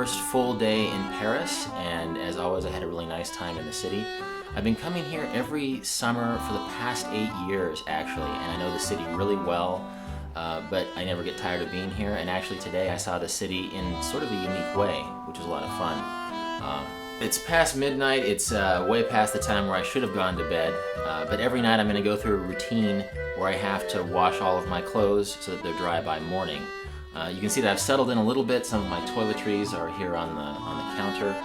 first full day in Paris, and as always I had a really nice time in the city. I've been coming here every summer for the past 8 years actually, and I know the city really well, but I never get tired of being here, and actually today I saw the city in sort of a unique way, which was a lot of fun. It's past midnight, it's way past the time where I should have gone to bed, but every night I'm going to go through a routine where I have to wash all of my clothes so that they're dry by morning. You can see that I've settled in a little bit. Some of my toiletries are here on the counter,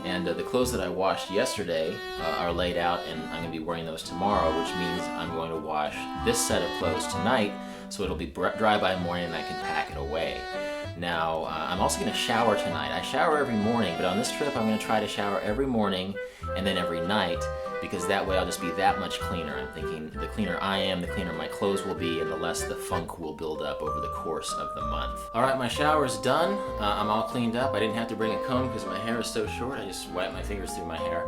and the clothes that I washed yesterday are laid out, and I'm going to be wearing those tomorrow, which means I'm going to wash this set of clothes tonight so it'll be dry by morning and I can pack it away. Now, I'm also going to shower tonight. I shower every morning, but on this trip I'm going to try to shower every morning and then every night, because that way I'll just be that much cleaner. I'm thinking the cleaner I am, the cleaner my clothes will be, and the less the funk will build up over the course of the month. Alright, my shower's done. I'm all cleaned up. I didn't have to bring a comb because my hair is so short. I just wipe my fingers through my hair.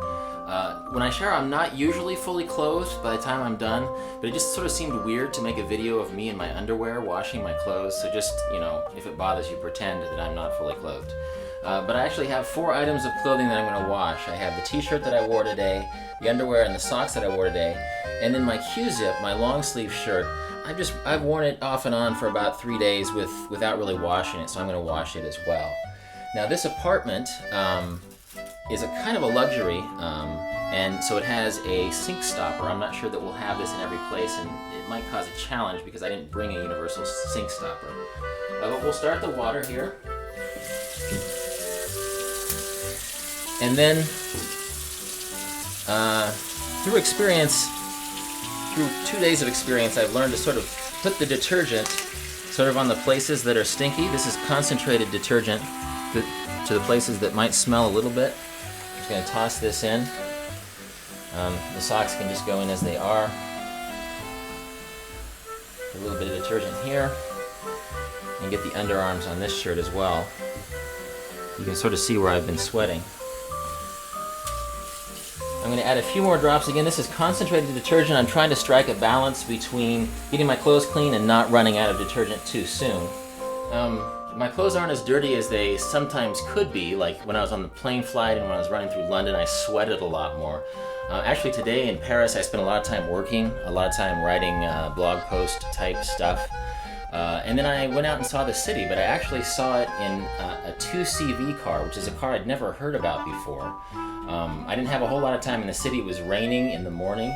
When I shower, I'm not usually fully clothed by the time I'm done, but it just sort of seemed weird to make a video of me in my underwear washing my clothes, so just, you know, if it bothers you, pretend that I'm not fully clothed. But I actually have 4 items of clothing that I'm going to wash. I have the t-shirt that I wore today, the underwear and the socks that I wore today, and then my Q-zip, my long sleeve shirt. I've worn it off and on for about 3 days without really washing it, so I'm going to wash it as well. Now this apartment is a kind of a luxury, and so it has a sink stopper. I'm not sure that we'll have this in every place, and it might cause a challenge because I didn't bring a universal sink stopper. But we'll start the water here. And then, through 2 days of experience, I've learned to sort of put the detergent sort of on the places that are stinky. This is concentrated detergent to the places that might smell a little bit. I'm just going to toss this in. The socks can just go in as they are. A little bit of detergent here. And get the underarms on this shirt as well. You can sort of see where I've been sweating. I'm going to add a few more drops. Again, this is concentrated detergent. I'm trying to strike a balance between getting my clothes clean and not running out of detergent too soon. My clothes aren't as dirty as they sometimes could be, like when I was on the plane flight and when I was running through London, I sweated a lot more. Actually today in Paris I spent a lot of time working, a lot of time writing blog post type stuff. And then I went out and saw the city, but I actually saw it in a 2CV car, which is a car I'd never heard about before. I didn't have a whole lot of time in the city. It was raining in the morning,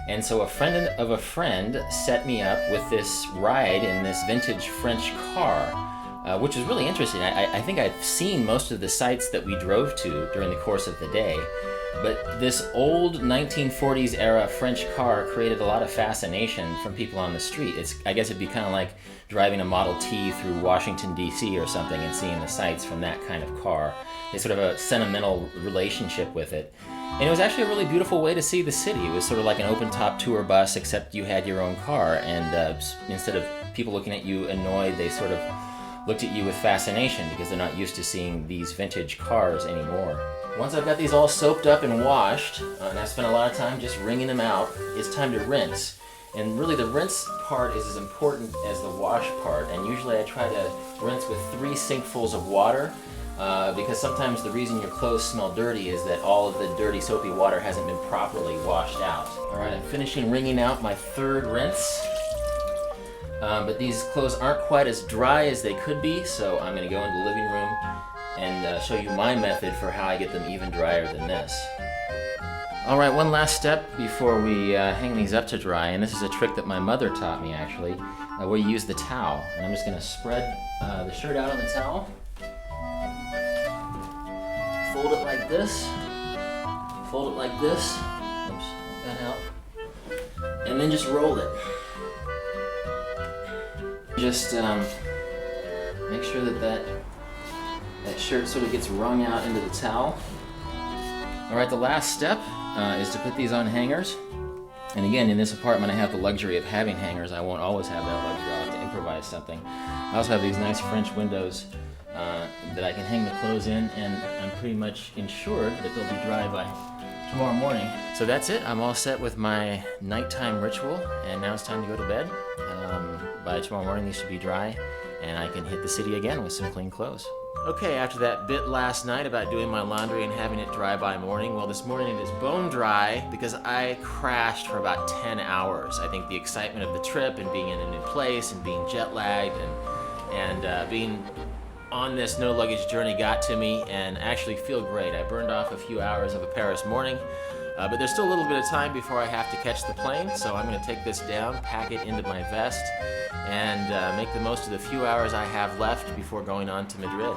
and so a friend of a friend set me up with this ride in this vintage French car, which was really interesting. I think I've seen most of the sites that we drove to during the course of the day, but this old 1940s era French car created a lot of fascination from people on the street. I guess it'd be kind of like driving a Model T through Washington, D.C. or something and seeing the sights from that kind of car. They sort of a sentimental relationship with it. And it was actually a really beautiful way to see the city. It was sort of like an open-top tour bus, except you had your own car, and instead of people looking at you annoyed, they sort of looked at you with fascination because they're not used to seeing these vintage cars anymore. Once I've got these all soaped up and washed, and I've spent a lot of time just wringing them out, it's time to rinse. And really the rinse part is as important as the wash part, and usually I try to rinse with 3 sinkfuls of water, because sometimes the reason your clothes smell dirty is that all of the dirty soapy water hasn't been properly washed out. Alright, I'm finishing wringing out my 3rd rinse. But these clothes aren't quite as dry as they could be, so I'm going to go into the living room and show you my method for how I get them even drier than this. Alright, one last step before we hang these up to dry, and this is a trick that my mother taught me actually, where you use the towel. And I'm just going to spread the shirt out on the towel, fold it like this, fold it like this, oops, that help, and then just roll it. Just make sure that shirt sort of gets wrung out into the towel. Alright, the last step is to put these on hangers. And again, in this apartment I have the luxury of having hangers. I won't always have that luxury. I'll have to improvise something. I also have these nice French windows that I can hang the clothes in, and I'm pretty much ensured that they'll be dry by tomorrow morning. So that's it. I'm all set with my nighttime ritual, and now it's time to go to bed. By tomorrow morning these should be dry, and I can hit the city again with some clean clothes. Okay, after that bit last night about doing my laundry and having it dry by morning, well, this morning it is bone dry because I crashed for about 10 hours. I think the excitement of the trip and being in a new place and being jet lagged and being on this no luggage journey got to me, and I actually feel great. I burned off a few hours of a Paris morning, but there's still a little bit of time before I have to catch the plane, so I'm going to take this down, pack it into my vest, and make the most of the few hours I have left before going on to Madrid.